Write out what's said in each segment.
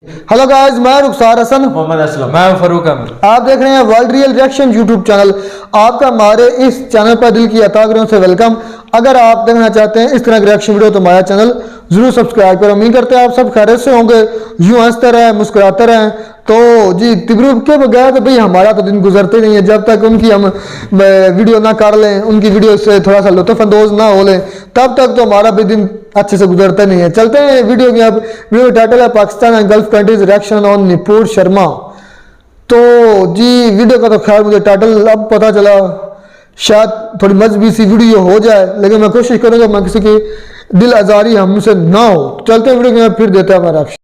Hello guys, मैं रुखसार हसन, मोहम्मद असलम, मैं फरूक अहमद। आप देख रहे हैं world real reaction YouTube channel. आपका हमारे इस चैनल पर दिल की अतागरों से वेलकम। अगर आप देखना चाहते हैं इस तरह की रिएक्शन वीडियो तो हमारा चैनल जरूर सब्सक्राइब करें। उम्मीद करते हैं आप सब खैरियत से होंगे, यूं हंसते रहें, मुस्कुराते रहें। तो जी तिब्रू के बगैर तो भाई हमारा तो दिन गुजरते नहीं है। जब तक उनकी हम वीडियो ना कर लें, उनकी वीडियो से थोड़ा सा लुत्फानंदोज ना हो लें, तब तक तो हमारा भी दिन अच्छे से गुजरता नहीं है। चलते हैं वीडियो की। अब वीडियो का टाइटल है Pakistan and gulf countries reaction on Nupur Sharma. तो जी वीडियो का तो खैर मुझे टाइटल अब पता चला, शायद थोड़ी मजबी सी वीडियो हो जाए, लेकिन मैं कोशिश करूंगा मैं किसी की दिल आजारी हमसे ना हो। चलते हैं वीडियो में, फिर देते हैं हमारा रिएक्शन।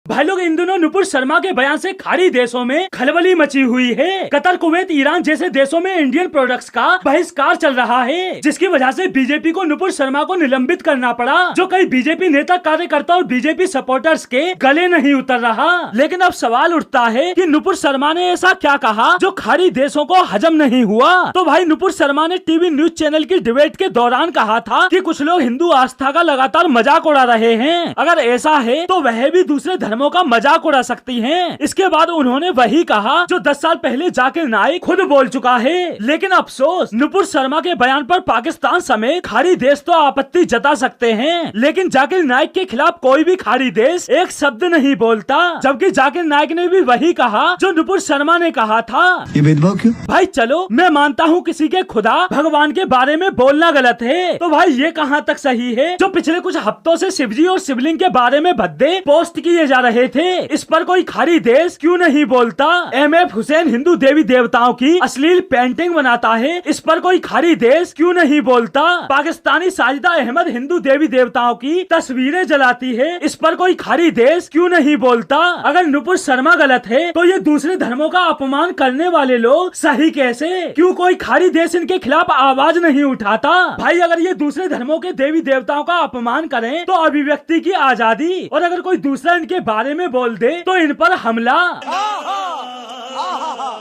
भाई लोग, इन दिनों नुपुर शर्मा के बयान से खाड़ी देशों में खलबली मची हुई है। कतर, कुवैत, ईरान जैसे देशों में इंडियन प्रोडक्ट्स का बहिष्कार चल रहा है, जिसकी वजह से बीजेपी को नुपुर शर्मा को निलंबित करना पड़ा, जो कई बीजेपी नेता, कार्यकर्ता और बीजेपी सपोर्टर्स के गले नहीं उतर रहा। लेकिन अब सवाल उठता है कि नुपुर शर्मा ने ऐसा क्या कहा जो खाड़ी देशों को हजम नहीं हुआ। तो भाई नुपुर शर्मा ने टीवी न्यूज चैनल की डिबेट के दौरान कहा था कि कुछ लोग हिंदू आस्था का लगातार मजाक उड़ा रहे हैं। अगर ऐसा है तो वह भी दूसरे धर्मों का मजाक उड़ा सकती हैं। इसके बाद उन्होंने वही कहा जो 10 साल पहले जाकिर नाइक खुद बोल चुका है। लेकिन अफसोस, नुपुर शर्मा के बयान पर पाकिस्तान समेत खाड़ी देश तो आपत्ति जता सकते हैं, लेकिन जाकिर नाइक के खिलाफ कोई भी खाड़ी देश एक शब्द नहीं बोलता। जबकि जाकिर नाइक ने भी वही कहा जो नुपुर शर्मा ने कहा था। ये भेदभाव क्यों? भाई चलो, मैं मानता हूँ किसी के खुदा भगवान के बारे में बोलना गलत है, तो भाई ये कहाँ तक सही है जो पिछले कुछ हफ्तों से शिवजी और शिवलिंग के बारे में भद्दे पोस्ट किए जा रहे थे, इस पर कोई खाड़ी देश क्यों नहीं बोलता। एमएफ हुसैन हिंदू देवी देवताओं की अश्लील पेंटिंग बनाता है, इस पर कोई खाड़ी देश क्यों नहीं बोलता। पाकिस्तानी साजिदा अहमद हिंदू देवी देवताओं की तस्वीरें जलाती है, इस पर कोई खाड़ी देश क्यों नहीं बोलता। अगर नुपुर शर्मा गलत है तो ये दूसरे धर्मों का अपमान करने वाले लोग सही कैसे? क्यों कोई खाड़ी देश इनके खिलाफ आवाज नहीं उठाता? भाई अगर ये दूसरे धर्मों के देवी देवताओं का अपमान करें तो अभिव्यक्ति की आजादी, और अगर कोई दूसरा इनके बारे में बोल दे तो इन पर हमला।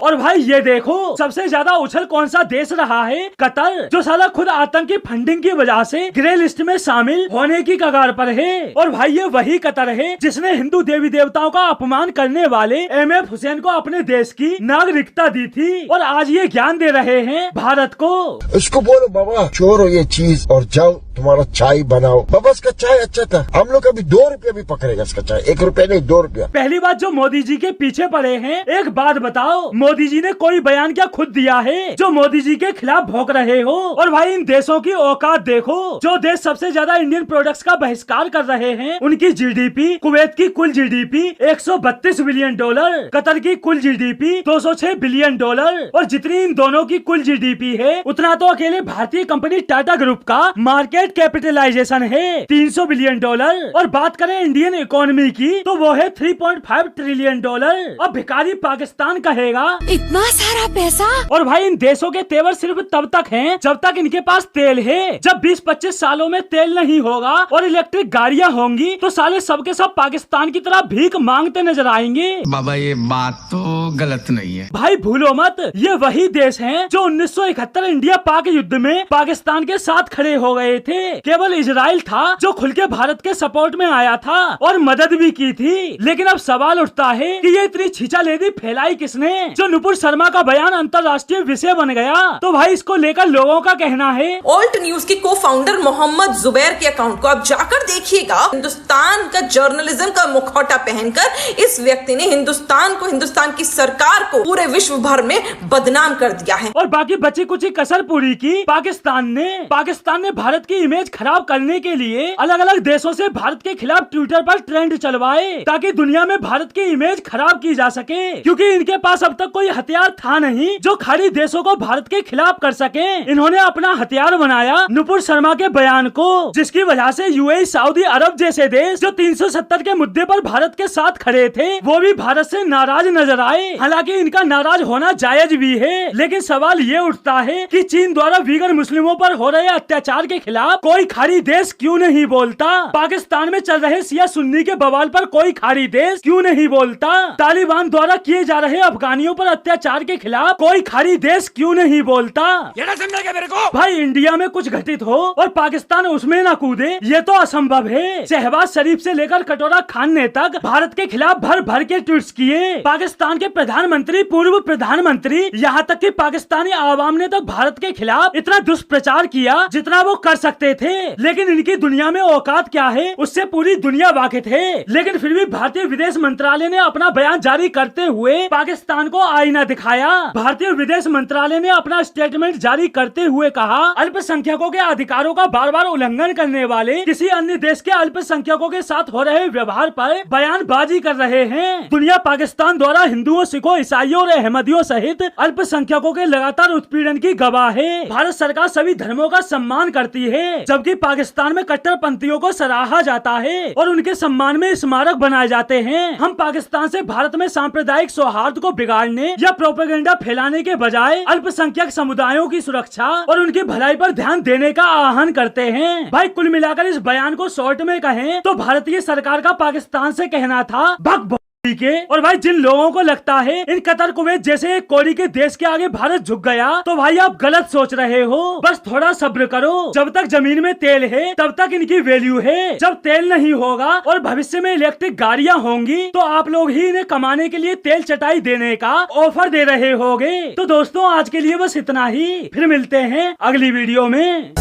और भाई ये देखो, सबसे ज्यादा उछल कौन सा देश रहा है? कतर, जो साला खुद आतंकी फंडिंग की वजह से ग्रे लिस्ट में शामिल होने की कगार पर है। और भाई ये वही कतर है जिसने हिंदू देवी देवताओं का अपमान करने वाले एमएफ हुसैन को अपने देश की नागरिकता दी थी, और आज ये ज्ञान दे रहे हैं भारत को। उसको बोलो बाबा छोड़ो ये चीज और जाओ तुम्हारा चाय बनाओ। बाबा इसका चाय अच्छा था, हम लोग अभी 2 रुपया भी पकड़ेगा इसका चाय, 1 रुपया नहीं 2 रुपया। पहली बात, जो मोदी जी के पीछे पड़े हैं, एक बात बताओ, मोदी जी ने कोई बयान क्या खुद दिया है जो मोदी जी के खिलाफ भौंक रहे हो? और भाई इन देशों की औकात देखो। जो देश सबसे ज्यादा इंडियन प्रोडक्ट्स का बहिष्कार कर रहे हैं, उनकी जीडीपी, कुवैत की कुल जीडीपी 132 बिलियन डॉलर, कतर की कुल जीडीपी 206 बिलियन डॉलर, और जितनी इन दोनों की कुल जीडीपी है उतना तो अकेले भारतीय कंपनी टाटा ग्रुप का मार्केट कैपिटलाइजेशन है 300 बिलियन डॉलर। और बात करें इंडियन इकोनॉमी की तो वो है 3.5 ट्रिलियन डॉलर। अब भिखारी पाकिस्तान कहेगा इतना सारा पैसा। और भाई इन देशों के तेवर सिर्फ तब तक हैं जब तक इनके पास तेल है। जब 20-25 सालों में तेल नहीं होगा और इलेक्ट्रिक गाड़ियां होंगी तो साले सबके सब पाकिस्तान की तरह भीख मांगते नजर आएंगे। बाबा ये बात तो गलत नहीं है। भाई भूलो मत, ये वही देश हैं जो 1971 इंडिया पाक युद्ध में पाकिस्तान के साथ खड़े हो गए थे। केवल इजराइल था जो खुल के भारत के सपोर्ट में आया था और मदद भी की थी। लेकिन अब सवाल उठता है कि ये इतनी छीछालेदी फैलाई किसने जो नुपुर शर्मा का बयान अंतर्राष्ट्रीय विषय बन गया? तो भाई इसको लेकर लोगों का कहना है। ऑल्ट न्यूज के को फाउंडर मोहम्मद जुबैर के अकाउंट को आप जाकर देखिएगा। हिंदुस्तान का जर्नलिज्म का मुखौटा पहनकर इस व्यक्ति ने हिंदुस्तान को, हिंदुस्तान की सरकार को पूरे विश्व भर में बदनाम कर दिया है। और बाकी बची कुछ कसर पूरी की पाकिस्तान ने भारत की इमेज खराब करने के लिए अलग अलग देशों से भारत के खिलाफ ट्विटर पर ट्रेंड चलवाए ताकि दुनिया में भारत की इमेज खराब की जा सके, क्योंकि इनके पास अब तक कोई हथियार था नहीं जो खाड़ी देशों को भारत के खिलाफ कर सके। इन्होंने अपना हथियार बनाया नुपुर शर्मा के बयान को, जिसकी वजह से यूएई, सऊदी अरब जैसे देश जो 370 के मुद्दे पर भारत के साथ खड़े थे वो भी भारत से नाराज नजर आए। हालांकि इनका नाराज होना जायज भी है, लेकिन सवाल ये उठता है कि चीन द्वारा वीगन मुस्लिमों पर हो रहे अत्याचार के खिलाफ कोई खाड़ी देश क्यों नहीं बोलता? पाकिस्तान में चल रहे शिया सुन्नी के बवाल पर कोई खाड़ी देश क्यों नहीं बोलता? तालिबान द्वारा किए जा रहे अफगानियों पर पर अत्याचार के खिलाफ कोई खाड़ी देश क्यों नहीं बोलता? ये ना समझा क्या मेरे को? भाई इंडिया में कुछ घटित हो और पाकिस्तान उसमें ना कूदे, ये तो असंभव है। शहबाज शरीफ से लेकर कटोरा खान ने तक भारत के खिलाफ भर भर के ट्वीट्स किए। पाकिस्तान के प्रधानमंत्री, पूर्व प्रधानमंत्री, यहाँ तक कि पाकिस्तानी आवाम ने तो भारत के खिलाफ इतना दुष्प्रचार किया जितना वो कर सकते थे। लेकिन इनकी दुनिया में औकात क्या है उससे पूरी दुनिया वाकिफ है। लेकिन फिर भी भारतीय विदेश मंत्रालय ने अपना बयान जारी करते हुए पाकिस्तान को आईना दिखाया। भारतीय विदेश मंत्रालय ने अपना स्टेटमेंट जारी करते हुए कहा, अल्पसंख्यकों के अधिकारों का बार बार उल्लंघन करने वाले किसी अन्य देश के अल्पसंख्यकों के साथ हो रहे व्यवहार पर बयानबाजी कर रहे हैं। दुनिया पाकिस्तान द्वारा हिंदुओं, सिखों, ईसाइयों और अहमदियों सहित अल्पसंख्यकों के लगातार उत्पीड़न की गवाह है। भारत सरकार सभी धर्मों का सम्मान करती है, जबकि पाकिस्तान में कट्टरपंथियों को सराहा जाता है और उनके सम्मान में स्मारक बनाए जाते हैं। हम पाकिस्तान से भारत में सांप्रदायिक सौहार्द को बिगाड़ने या प्रोपेगेंडा फैलाने के बजाय अल्पसंख्यक समुदायों की सुरक्षा और उनकी भलाई पर ध्यान देने का आह्वान करते हैं। भाई कुल मिलाकर इस बयान को शॉर्ट में कहें तो भारतीय सरकार का पाकिस्तान से कहना था भग के। और भाई जिन लोगों को लगता है इन कतर, कुवैत जैसे एक कोड़ी के देश के आगे भारत झुक गया, तो भाई आप गलत सोच रहे हो। बस थोड़ा सब्र करो, जब तक जमीन में तेल है तब तक इनकी वैल्यू है। जब तेल नहीं होगा और भविष्य में इलेक्ट्रिक गाड़ियां होंगी तो आप लोग ही इन्हें कमाने के लिए तेल चटाई देने का ऑफर दे रहे होगे। तो दोस्तों आज के लिए बस इतना ही, फिर मिलते हैं अगली वीडियो में।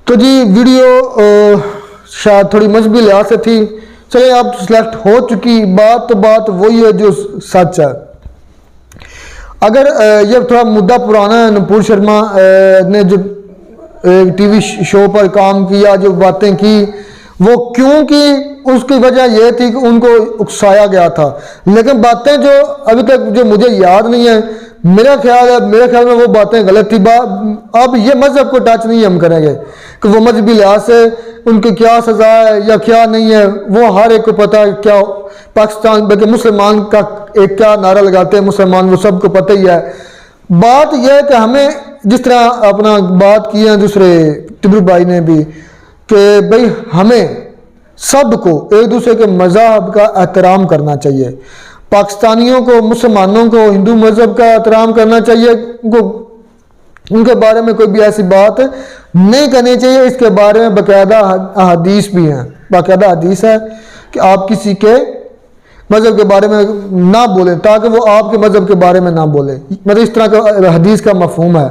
तो जी वीडियो शायद थोड़ी मजहबी लिहाज से थी, चले अब सिलेक्ट हो चुकी बात, तो बात वही है जो सच है। अगर ये थोड़ा मुद्दा पुराना है, नुपुर शर्मा ने जो टीवी शो पर काम किया, जो बातें की, वो क्यों की, उसकी वजह यह थी कि उनको उकसाया गया था। लेकिन बातें जो अभी तक जो मुझे याद नहीं है, मेरे ख्याल में वो बातें गलत थी। अब ये मजहब को टच नहीं हम करेंगे कि वो मजहबी लिहाज से उनकी क्या सजा है या क्या नहीं है, वो हर एक को पता है। क्या पाकिस्तान बल्कि मुसलमान का एक क्या नारा लगाते हैं मुसलमान, वो सबको पता ही है। बात यह है कि हमें जिस तरह अपना बात की है दूसरे टिब्रू भाई ने भी, कि भाई हमें सबको एक दूसरे के मज़हब का एहतराम करना चाहिए। पाकिस्तानियों को, मुसलमानों को हिंदू मज़हब का एहतराम करना चाहिए। उनके बारे में कोई भी ऐसी बात नहीं करनी चाहिए। इसके बारे में बाकायदा हदीस भी हैं, बाकायदा हदीस है कि आप किसी के मज़हब के बारे में ना बोलें ताकि वो आपके मज़हब के बारे में ना बोले। मतलब इस तरह का हदीस का मफहूम है।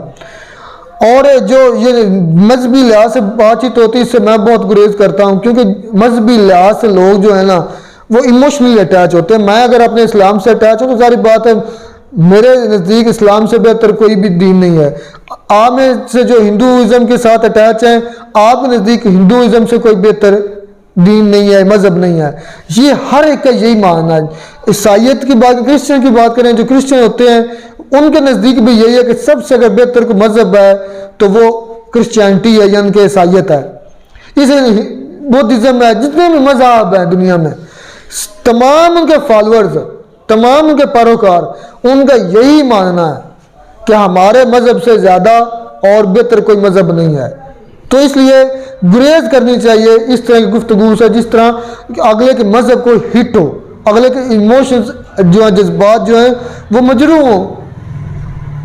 और जो ये मजहबी लिहाज से बातचीत होती है, इससे मैं बहुत गुरेज करता हूँ, क्योंकि मजहबी लिहाज से लोग जो है ना वो इमोशनली अटैच होते हैं। मैं अगर अपने इस्लाम से अटैच हूँ तो सारी बात है, मेरे नज़दीक इस्लाम से बेहतर कोई भी दीन नहीं है। आप में से जो हिंदुइज़्म के साथ अटैच हैं, आपके नज़दीक हिंदुइज़्म से कोई बेहतर दीन नहीं है, मज़हब नहीं है। ये हर एक का यही मानना है। ईसाइयत की बात, क्रिश्चियन की बात करें, जो क्रिश्चियन होते हैं उनके नज़दीक भी यही है कि सबसे अगर बेहतर कोई मज़हब है तो वो क्रिश्चियनिटी है, यानी कि ईसाइयत है। इसे बुद्धिज़्म है, जितने भी मज़हब हैं दुनिया में, तमाम उनके फॉलोअर्स, तमाम उनके पैरोकार, उनका यही मानना है कि हमारे मज़हब से ज़्यादा और बेहतर कोई मज़हब नहीं है। तो इसलिए गुरेज करनी चाहिए इस तरह की गुफ्तगू से, जिस तरह अगले के मज़हब को हिट हो, अगले के इमोशंस जो है, जज्बात जो हैं वो मजरू हो।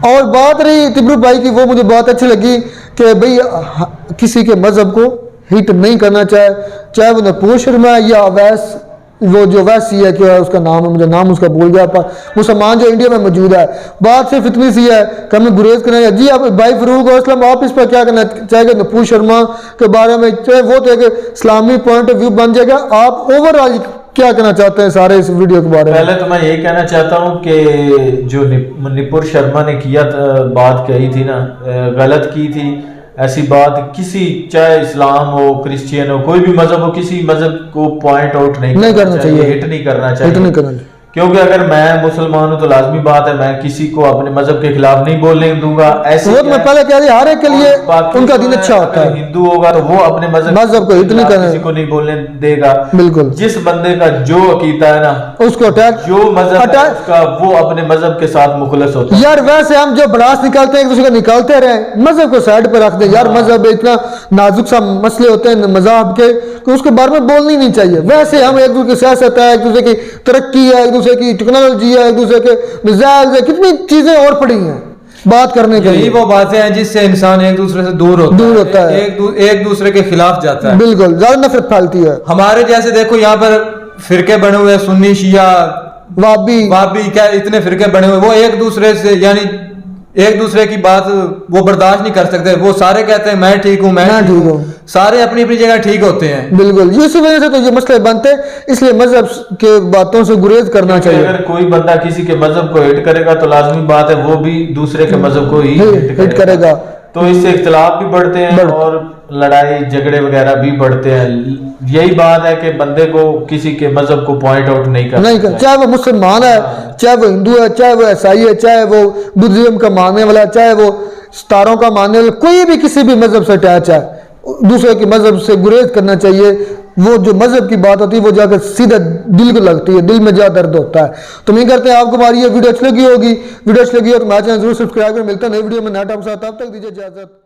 और बात रही तिब्रू भाई की, वो मुझे बहुत अच्छी लगी कि भाई किसी के मज़हब को हिट नहीं करना चाहे वो नुपुर शर्मा या अवैस, वो जो वैसी है, क्या उसका नाम है, मुझे नाम उसका भूल गया, पर मुसलमान जो इंडिया में मौजूद है। बात सिर्फ इतनी सी है कि हमें गुरेज करना है। जी आप भाई फरूक असलम, आप इस पर क्या कहना चाहेंगे नुपुर शर्मा के बारे में? चाहे वो तो एक इस्लामी पॉइंट ऑफ व्यू बन जाएगा, आप ओवरऑल क्या कहना चाहते हैं सारे इस वीडियो के बारे में? पहले तो मैं यही कहना चाहता हूँ कि जो नुपुर शर्मा ने किया बात कही थी ना, गलत की थी। ऐसी बात किसी, चाहे इस्लाम हो, क्रिश्चियन हो, कोई भी मजहब हो, किसी मजहब को पॉइंट आउट नहीं करना चाहिए, हिट नहीं करना चाहिए। क्योंकि अगर मैं मुसलमान हूँ तो लाजमी बात है मैं किसी को अपने मजहब के खिलाफ नहीं बोलने दूंगा। ऐसे वो तो मैं पहले कह दिया, हर एक के लिए बाकी उनका तो दीन है, अच्छा होता अगर है। हिंदू होगा तो वो अपने मजहब को इतनी खिलाफ करना- किसी को नहीं बोलने देगा। बिल्कुल। जिस बंदे का जो अकीदा है ना, उसको अटैक जो मजहब है अटैक उसका, वो अपने मजहब के साथ मुखलस होता है। यार वैसे हम जो भड़ास निकालते हैं एक दूसरे को निकालते रहे, मजहब को साइड पर रख दे यार। मजहब इतना नाजुक सा मसले होते हैं मजहब के कि उसके बारे में बोलनी नहीं चाहिए। वैसे हम एक दूसरे की सियासत है, एक दूसरे की तरक्की है, एक दूसरे की टेक्नोलॉजी है, एक दूसरे के मिसाइल है, कितनी चीजें और पड़ी हैं बात करने के यही लिए। वो बातें हैं जिससे इंसान एक दूसरे से दूर होता है, एक दूसरे के खिलाफ जाता है। बिल्कुल, ज्यादा नफरत फैलती है। हमारे जैसे देखो यहाँ पर फिरके बने हुए हैं, सुन्नी शिया वाबी क्या इतने फिरके बने हुए, वो एक दूसरे से यानी एक दूसरे की बात वो बर्दाश्त नहीं कर सकते। वो सारे कहते हैं मैं ठीक हूँ, मैं ठीक हूँ, सारे अपनी अपनी जगह ठीक होते हैं। बिल्कुल, इसी वजह से तो ये मसले बनते हैं, इसलिए मजहब के बातों से गुरेज करना चाहिए। अगर कोई बंदा किसी के मजहब को हिट करेगा तो लाजमी बात है वो भी दूसरे के मजहब को ही हिट करेगा। तो इससे इख्तिलाफ भी बढ़ते हैं और लड़ाई झगड़े वगैरह भी बढ़ते हैं। यही बात है कि बंदे को किसी के मजहब को पॉइंट आउट नहीं करना, चाहे वो मुसलमान है, चाहे वो हिंदू है, चाहे वो ईसाई है, चाहे वो बुद्धिज्म का मानने वाला है, चाहे वो सितारों का मानने वाला, कोई भी किसी भी मजहब से अटैच है, दूसरे के मजहब से गुरेज करना चाहिए। वो जो मजहब की बात होती है वो जाकर सीधा दिल को लगती है, दिल में ज्यादा दर्द होता है। तो उम्मीद करते हैं आपको हमारी ये वीडियो अच्छी लगी होगी। वीडियो अच्छी लगी हो तो हमारे चैनल जरूर सब्सक्राइब करें। मिलता है नई वीडियो में नया टॉपिक के साथ, तब तक दीजिए इजाजत।